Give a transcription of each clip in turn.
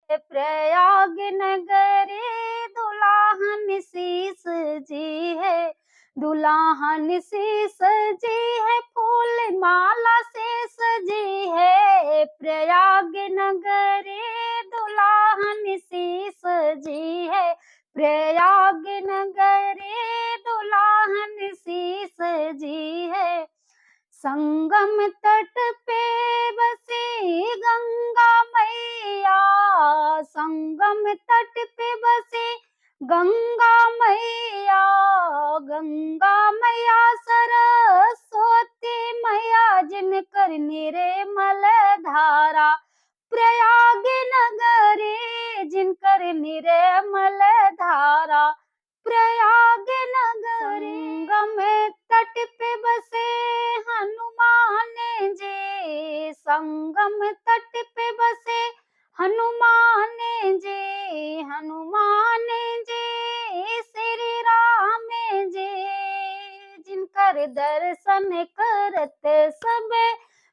प्रयाग नगरी दुल्हन शीस जी है, दुल्हन सी सजी है, फूल माला से सजी है। प्रयाग नगरी दुल्हन सी सजी है, प्रयाग नगरी दुल्हन सी सजी है। संगम तट पे बसी गंगा मैया, संगम तट पे बसी गंगा मैया, गंगा मैया सरस्वती मैया, जिनकर निर्मल धारा प्रयाग नगरी, जिनकर निर्मल धारा प्रयाग नगरी। संगम तट पे बसे हनुमान जी, संगम तट पे बसे हनुमान जी, हनुमान जी श्री राम जी, जिनकर दर्शन करत सब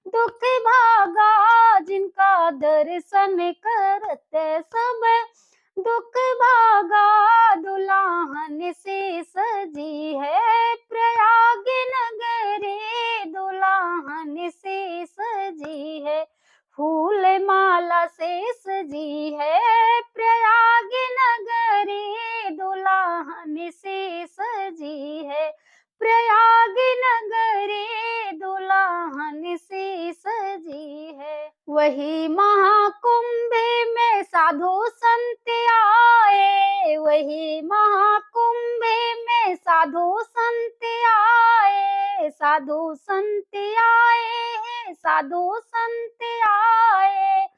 दुख भागा, जिनका दर्शन करत सब दुख भागा। दुल्हन से सजी है प्रयाग नगरी, दुल्हन से सजी है, फूल माला से सजी है। प्रयाग नगरी दुल्हन से सजी है, प्रयाग नगरी दुल्हन से सजी है। वही महाकुंभ में साधु संत आए, वही महाकुंभ में साधु संत आए, साधु संत आए, साधु संत आए।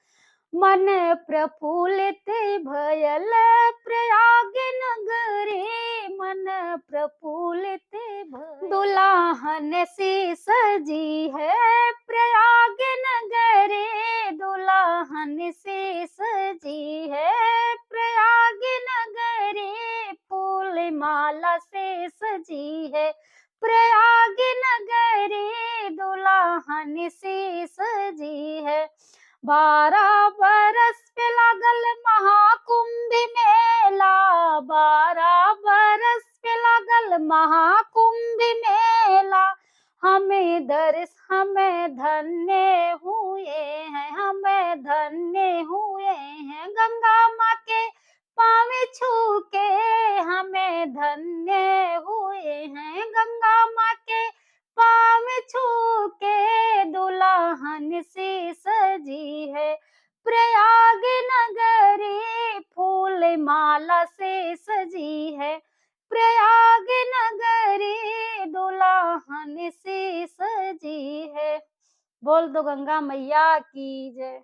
मन प्रफुल्लित भयल प्रयाग नगरी, मन प्रफुल्लित भयल। दुल्हन सी सजी है प्रयाग नगरी, दुल्हन सी सजी है प्रयाग नगरी, फूल माला से सजी है प्रयाग नगरी, दुल्हन सी सजी है। 12 बरस पे लागल महाकुंभ मेला, 12 बरस पे लागल महाकुंभ मेला। हमें धन्य हुए हैं, हमें धन्य हुए हैं, गंगा माँ के पाँव छू के हमें धन्य हुए हैं, गंगा माँ के पाँव छू के। दुल्हन सी सजी है प्रयाग नगरी, फूल माला से सजी है प्रयाग नगरी, दुल्हन सी सजी है। बोल दो गंगा मैया की जय।